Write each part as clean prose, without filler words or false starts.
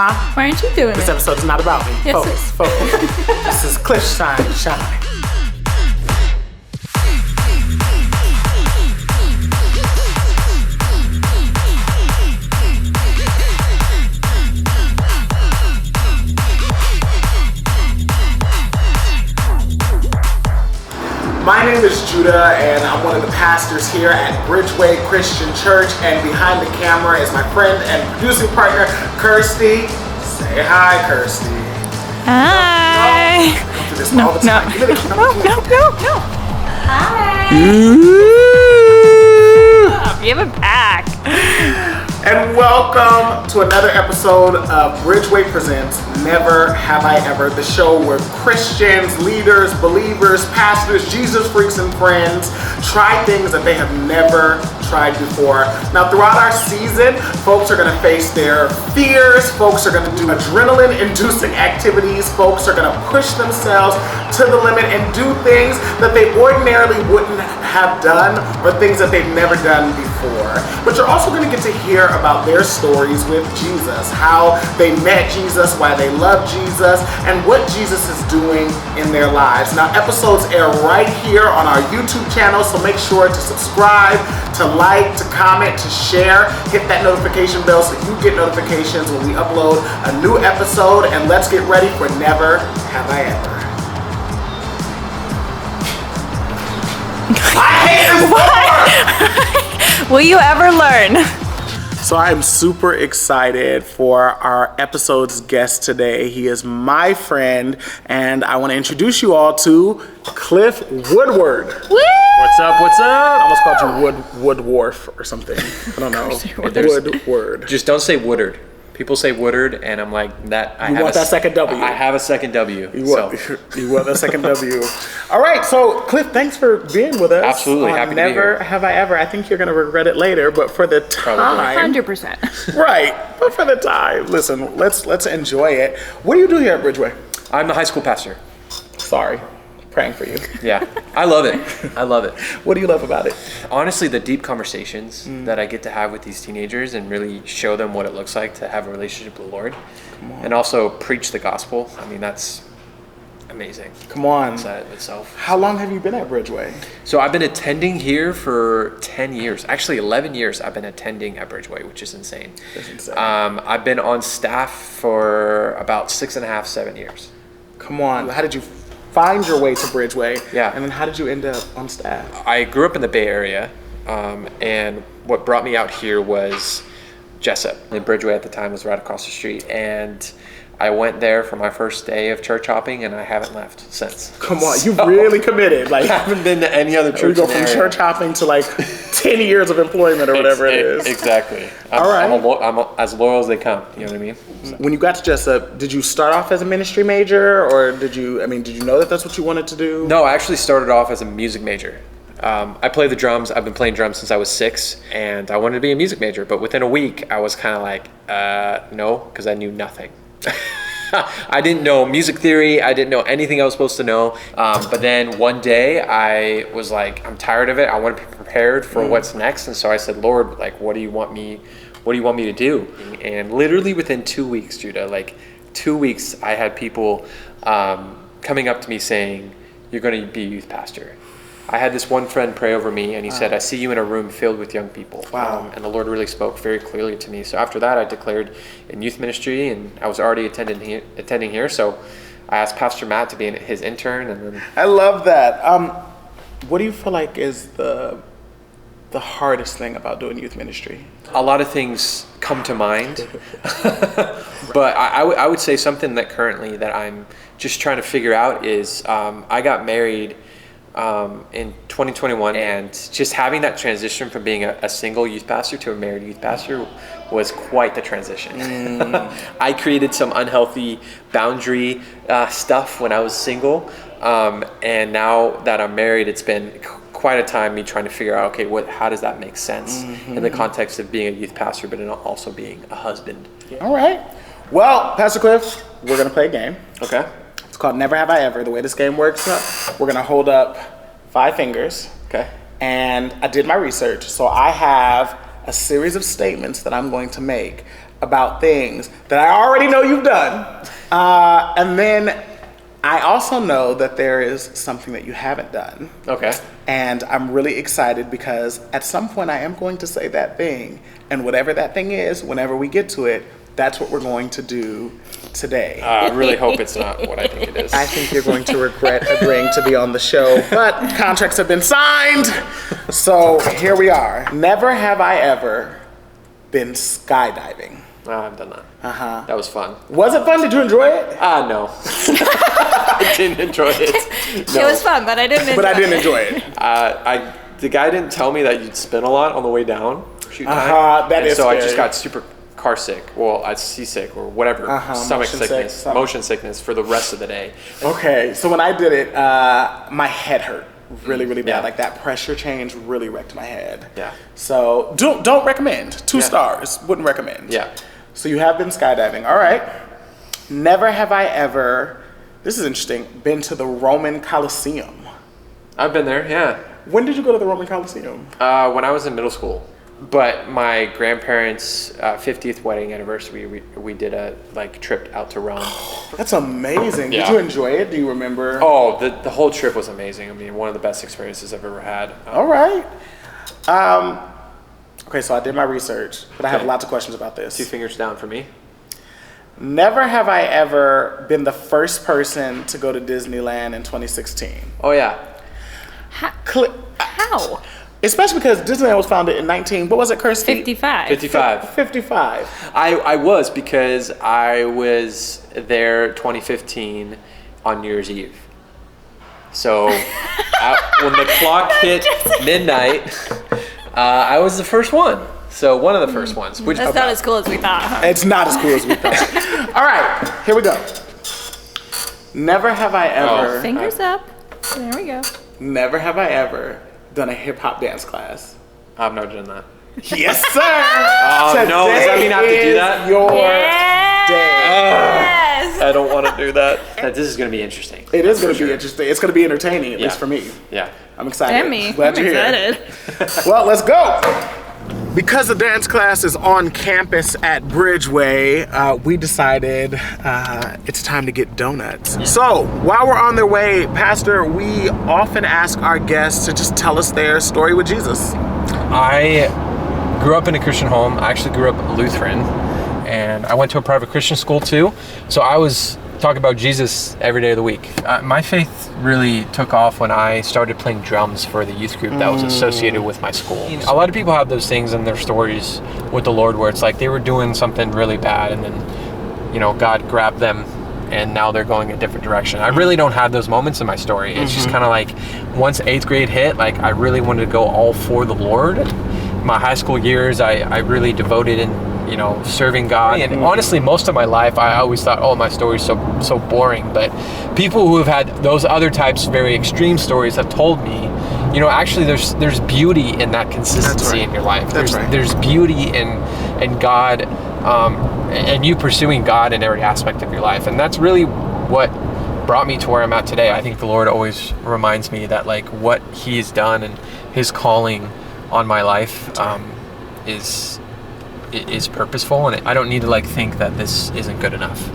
Why aren't you doing This it? episode is not about me. Yes, Focus. This is Cliff Shine. My name is Judah, and I'm one of the pastors here at Bridgeway Christian Church, and behind the camera is my friend and producing partner, Kirstie. Say hi, Kirstie. Hi. I go through this all the time. Give me the camera. No. Hi. Give it back. And welcome to another episode of Bridgeway Presents Never Have I Ever, the show where Christians, leaders, believers, pastors, Jesus freaks, and friends try things that they have never tried before. Now, throughout our season, folks are going to face their fears, folks are going to do adrenaline-inducing activities, folks are going to push themselves to the limit and do things that they ordinarily wouldn't have done or things that they've never done before. But you're also going to get to hear about their stories with Jesus, how they met Jesus, why they love Jesus, and what Jesus is doing in their lives. Now, episodes air right here on our YouTube channel, so make sure to subscribe, to like, to comment, to share, hit that notification bell so you get notifications when we upload a new episode, and let's get ready for Never Have I Ever. I hate this Will you ever learn? So I'm super excited for our episode's guest today. He is my friend, and I want to introduce you all to Cliff Woodward. Woo! What's up? I almost called you Woodward or something. I don't know. Woodward. Just don't say Woodard. People say Woodard, and I'm like that. You want that second W. I have a second W. You want that second W. All right, so Cliff, thanks for being with us. Absolutely, happy to be here. Never have I ever. I think you're going to regret it later, but for the time, 100%. right? But for the time, listen, let's enjoy it. What do you do here at Bridgeway? I'm the high school pastor. Sorry, praying for you. Yeah, I love it. I love it. What do you love about it? Honestly, the deep conversations that I get to have with these teenagers and really show them what it looks like to have a relationship with the Lord, and also preach the gospel. I mean, that's amazing. Come on. That itself. How long have you been at Bridgeway? So I've been attending here for 10 years. Actually, 11 years I've been attending at Bridgeway, which is insane. That's insane. I've been on staff for about 6.5, 7 years. Come on. How did you find your way to Bridgeway? Yeah. And then how did you end up on staff? I grew up in the Bay Area, and what brought me out here was Jessup. And Bridgeway at the time was right across the street, and I went there for my first day of church hopping, and I haven't left since. Come on, you've really committed. Like, I haven't been to any other church. We go in the from area. church hopping to like 10 years of employment or whatever it is. Exactly. All right. I'm as loyal as they come. You know what I mean? When you got to Jessup, did you start off as a ministry major, or did you know that that's what you wanted to do? No, I actually started off as a music major. I play the drums. I've been playing drums since I was 6, and I wanted to be a music major. But within a week, I was kind of like, no, because I knew nothing. I didn't know music theory. I didn't know anything I was supposed to know. But then one day I was like, I'm tired of it. I want to be prepared for what's next. And so I said, Lord, like, what do you want me to do? And literally within 2 weeks, Judah, like 2 weeks, I had people coming up to me saying, you're going to be a youth pastor. I had this one friend pray over me, and he said, I see you in a room filled with young people. Wow. And the Lord really spoke very clearly to me. So after that, I declared in youth ministry, and I was already attending here. So I asked Pastor Matt to be his intern. And then I love that. What do you feel like is the hardest thing about doing youth ministry? a lot of things come to mind. But I would say something that currently that I'm just trying to figure out is I got married in 2021, and just having that transition from being a single youth pastor to a married youth pastor was quite the transition. I created some unhealthy boundary stuff when I was single, and now that I'm married, it's been quite a time me trying to figure out, okay, how does that make sense in the context of being a youth pastor, but also being a husband. All right. Well, Pastor Cliff, we're going to play a game. Okay. It's called Never Have I Ever. The way this game works, we're going to hold up 5 fingers. Okay. And I did my research. So I have a series of statements that I'm going to make. about things that I already know you've done. And then I also know that there is something that you haven't done. Okay. And I'm really excited because at some point I am going to say that thing. And whatever that thing is, whenever we get to it, that's what we're going to do today. I really hope it's not what I think it is. I think you're going to regret agreeing to be on the show, but contracts have been signed. So here we are. Never have I ever been skydiving. I've done that. That was fun. Was it fun? Did you enjoy it? No. I didn't enjoy it. No. It was fun, but I didn't enjoy But I didn't enjoy it. The guy didn't tell me that you'd spin a lot on the way down. Shoot time. That and is so I scary. just got super car sick. Well, I seasick or whatever. Stomach sickness, motion sickness for the rest of the day. Okay, so when I did it, my head hurt really bad. Yeah. Like that pressure change really wrecked my head. Yeah. So don't recommend. 2 stars. Wouldn't recommend. Yeah. So you have been skydiving. All right. Never have I ever, this is interesting, been to the Roman Colosseum. I've been there, yeah. When did you go to the Roman Colosseum? When I was in middle school. But my grandparents' 50th wedding anniversary, we did a trip out to Rome. That's amazing. Yeah. Did you enjoy it? Do you remember? Oh, the whole trip was amazing. I mean, one of the best experiences I've ever had. All right. Okay, so I did my research, but I have lots of questions about this. 2 fingers down for me. Never have I ever been the first person to go to Disneyland in 2016. Oh, yeah. How? Especially because Disneyland was founded in what was it, Kirstie? 55. 55. 55. I was because I was there 2015 on New Year's Eve. So when the clock hit midnight, I was the first one. So one of the first ones. Which That's not as cool as we thought, huh? It's not as cool as we thought. All right, here we go. Never have I ever. Fingers up. There we go. Never have I ever done a hip hop dance class. I've never done that. Yes, sir. Oh, no, does that mean I have to do that? Your Yes. day. Yes. I don't want to do that. This is going to be interesting. It is going to for be sure. interesting. It's going to be entertaining, at least for me. Yeah. I'm excited. And me. Glad I'm you're here. excited. Well, let's go. Because the dance class is on campus at Bridgeway, we decided it's time to get donuts. So while we're on their way, Pastor, we often ask our guests to just tell us their story with Jesus. I grew up in a Christian home. I actually grew up Lutheran, and I went to a private Christian school too. So I was talking about Jesus every day of the week. My faith really took off when I started playing drums for the youth group that was associated with my school. A lot of people have those things in their stories with the Lord where it's like they were doing something really bad and then, God grabbed them and now they're going a different direction. I really don't have those moments in my story. It's just kind of like once 8th grade hit, like I really wanted to go all for the Lord. My high school years, I really devoted in serving God. And honestly, most of my life, I always thought, oh, my story's so boring. But people who have had those other types, very extreme stories have told me, actually there's beauty in that consistency in your life. There's beauty in God, and you pursuing God in every aspect of your life. And that's really what brought me to where I'm at today. I think the Lord always reminds me that what He's done and His calling on my life is purposeful, and I don't need to think that this isn't good enough.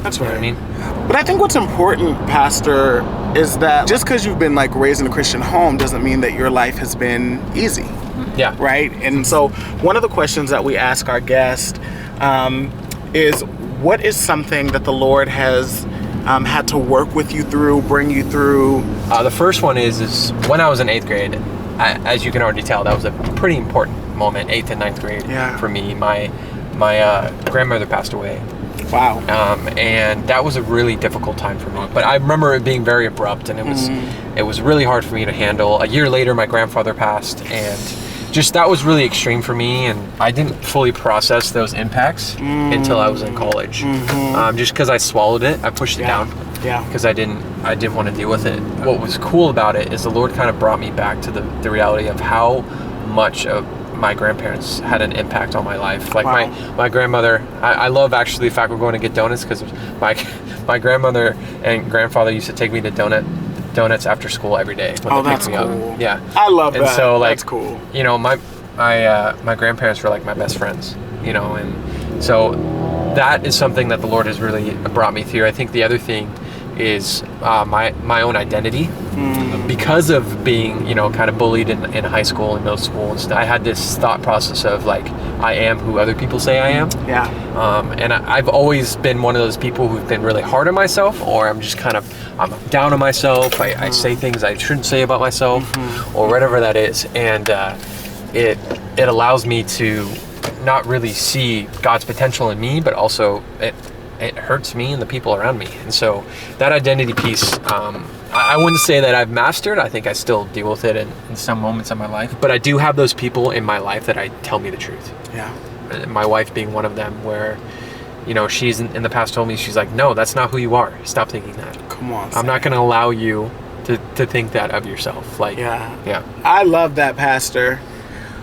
That's You know right. what I mean? But I think what's important, Pastor, is that just because you've been raised in a Christian home doesn't mean that your life has been easy. Yeah. Right? And so one of the questions that we ask our guests is, what is something that the Lord has had to work with you through, bring you through? The first one is when I was in 8th grade, as you can already tell, that was a pretty important moment, 8th and 9th grade for me. My grandmother passed away. Wow. And that was a really difficult time for me. But I remember it being very abrupt, and it was really hard for me to handle. A year later, my grandfather passed, and just that was really extreme for me, and I didn't fully process those impacts until I was in college. Just because I swallowed it, I pushed it down. Yeah. Because I didn't want to deal with it. What was cool about it is the Lord kind of brought me back to the reality of how much of my grandparents had an impact on my life. My grandmother, I love actually the fact we're going to get donuts because my grandmother and grandfather used to take me to donuts after school every day when they picked me up. Yeah. I love that. And so that's cool. my grandparents were my best friends, and So that is something that the Lord has really brought me through. I think the other thing is my own identity. Because of being, kind of bullied in high school and middle school and stuff, I had this thought process of like, I am who other people say I am. Yeah. And I've always been one of those people who've been really hard on myself, or I'm just kind of, I'm down on myself. I say things I shouldn't say about myself, or whatever that is. And it allows me to not really see God's potential in me, but also it hurts me and the people around me. And so that identity piece, I wouldn't say that I've mastered. I think I still deal with it in some moments of my life. But I do have those people in my life that tell me the truth. Yeah. And my wife being one of them, where, she's in the past told me, she's like, no, that's not who you are. Stop thinking that. Come on. I'm not going to allow you to think that of yourself. Like, yeah. I love that, Pastor.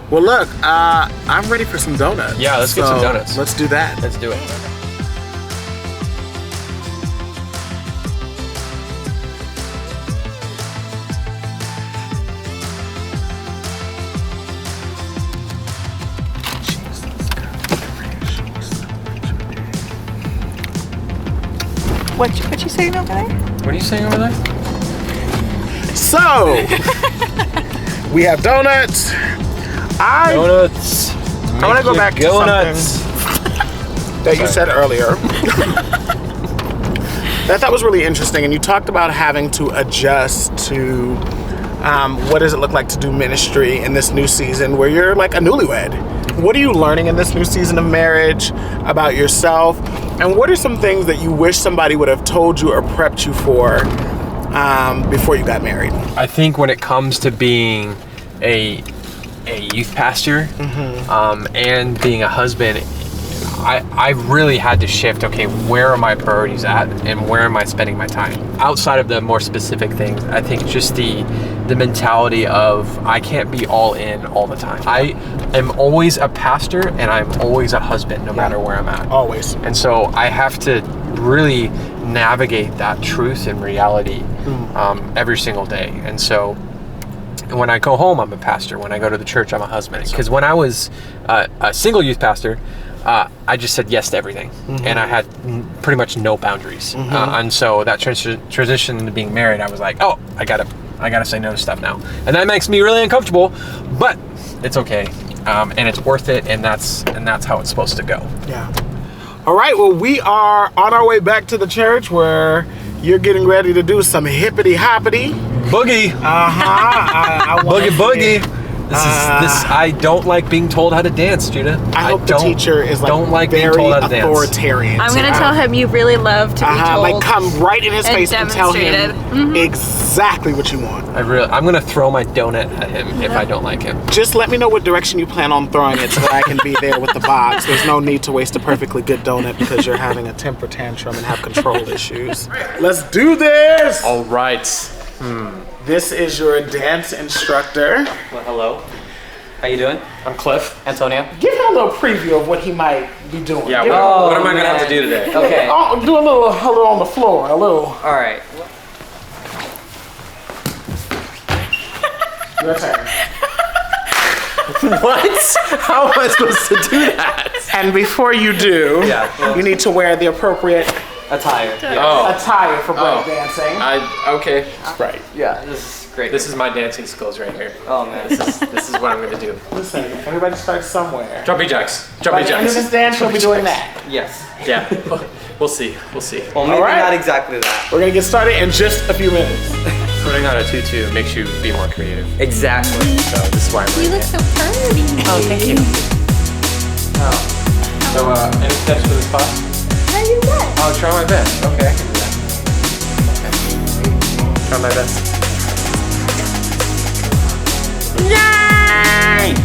Well, look, I'm ready for some donuts. Yeah, let's get some donuts. Let's do that. Let's do it. What you saying over there? What are you saying over there? So, we have donuts. Donuts. I want to go back to something that you said earlier that I thought was really interesting. And you talked about having to adjust to what does it look like to do ministry in this new season where you're like a newlywed. What are you learning in this new season of marriage about yourself? And what are some things that you wish somebody would have told you or prepped you for before you got married? I think when it comes to being a youth pastor and being a husband, I really had to shift, okay, where are my priorities at and where am I spending my time? Outside of the more specific things, I think just the mentality of I can't be all in all the time. I am always a pastor and I'm always a husband no matter where I'm at. Always. And so I have to really navigate that truth and reality every single day. And so when I go home, I'm a pastor. When I go to the church, I'm a husband. Because when I was a single youth pastor, I just said yes to everything, and I had pretty much no boundaries. And so that transition into being married, I was like, oh, I gotta say no to stuff now, and that makes me really uncomfortable, but it's okay, and it's worth it, and that's how it's supposed to go. Yeah. All right. Well, we are on our way back to the church where you're getting ready to do some hippity hoppity. Boogie. Boogie. I don't like being told how to dance, Judah. I hope the teacher is very authoritarian. I'm gonna tell him you really love to be told. Like come right in his face and tell him exactly what you want. I'm gonna throw my donut at him if I don't like him. Just let me know what direction you plan on throwing it so that I can be there with the box. There's no need to waste a perfectly good donut because you're having a temper tantrum and have control issues. Let's do this! All right. This is your dance instructor. Well, hello. How you doing? I'm Cliff. Antonio. Give him a little preview of what he might be doing. Yeah, Oh, what am I going to have to man. do today? Okay. Do a little on the floor, a little. All right. Your turn. What? How am I supposed to do that? And before you do, you need to wear the appropriate Attire. attire for break dancing. Okay. Right. Yeah, this is great. This is my dancing skills right here. Oh man. This is what I'm going to do. Listen, everybody starts somewhere. Jumpy jacks. By Jumpy the end of this jacks. dance, you'll be doing that. Yes. Yeah. We'll see. Well, maybe right. not exactly that. We're gonna get started in just a few minutes. Putting on a tutu makes you be more creative. Exactly. So this is why I'm You wearing look it. so pretty. Oh, thank you. Oh. So, any tips for this class? How you look? I'll try my best. Okay, I can do that. Okay. Try my best. Yay!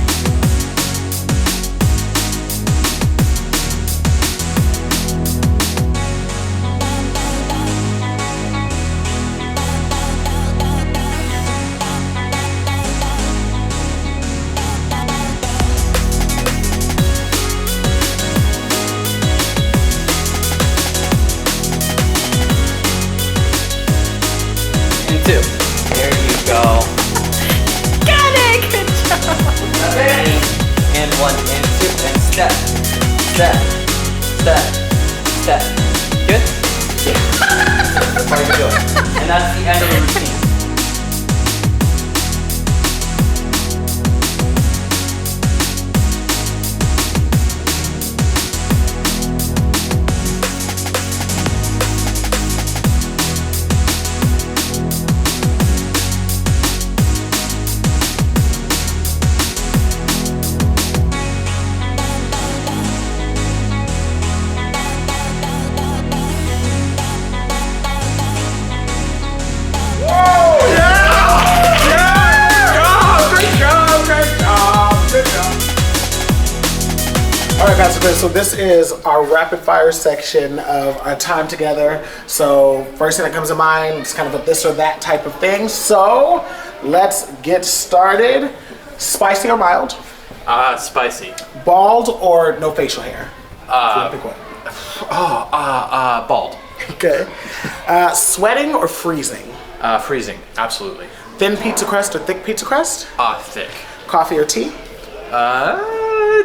And two. There you go. Got it. Good job. And one, and two, and step, step, Step. Good? That's how you do it. And that's the end of the routine. All right, Pastor Chris, so this is our rapid fire section of our time together. So first thing that comes to mind is kind of a this or that type of thing. So let's get started. Spicy or mild? Spicy. Bald or no facial hair? Pick one. Bald. Okay. Sweating or freezing? Freezing, absolutely. Thin pizza crust or thick pizza crust? Thick. Coffee or tea?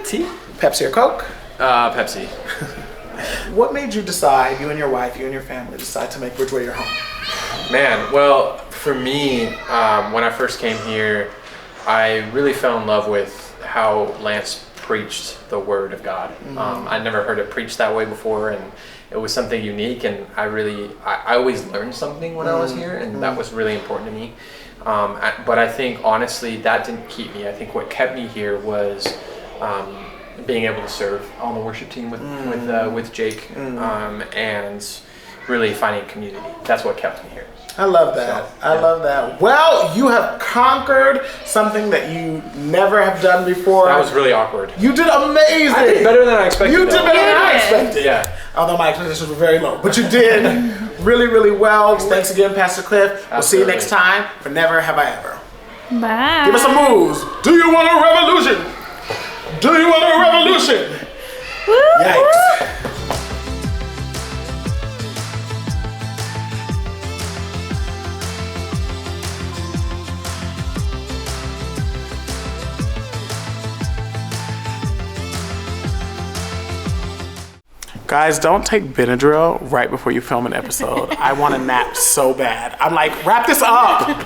Tea. Pepsi or Coke? Pepsi. What made you decide, you and your wife, you and your family, decide to make Woodward your home? Man, well, for me, when I first came here, I really fell in love with how Lance preached the Word of God. I never heard it preached that way before, and it was something unique, and I always learned something when I was here, and that was really important to me. But I think, honestly, that didn't keep me. I think what kept me here was being able to serve on the worship team with Jake, and really finding community. That's what kept me here. I love that. I love that. Well, you have conquered something that you never have done before. That was really awkward. You did amazing. I did better than I expected. You did better than I Yeah. expected. Yeah. Although my expectations were very low, but you did really, really well. Thanks again, Pastor Cliff. We'll see you Absolutely. next time for Never Have I Ever. Bye. Give us some moves. Do you want a revolution? Do you want a revolution? Woo! Yikes. Guys, don't take Benadryl right before you film an episode. I want a nap so bad. I'm like, wrap this up.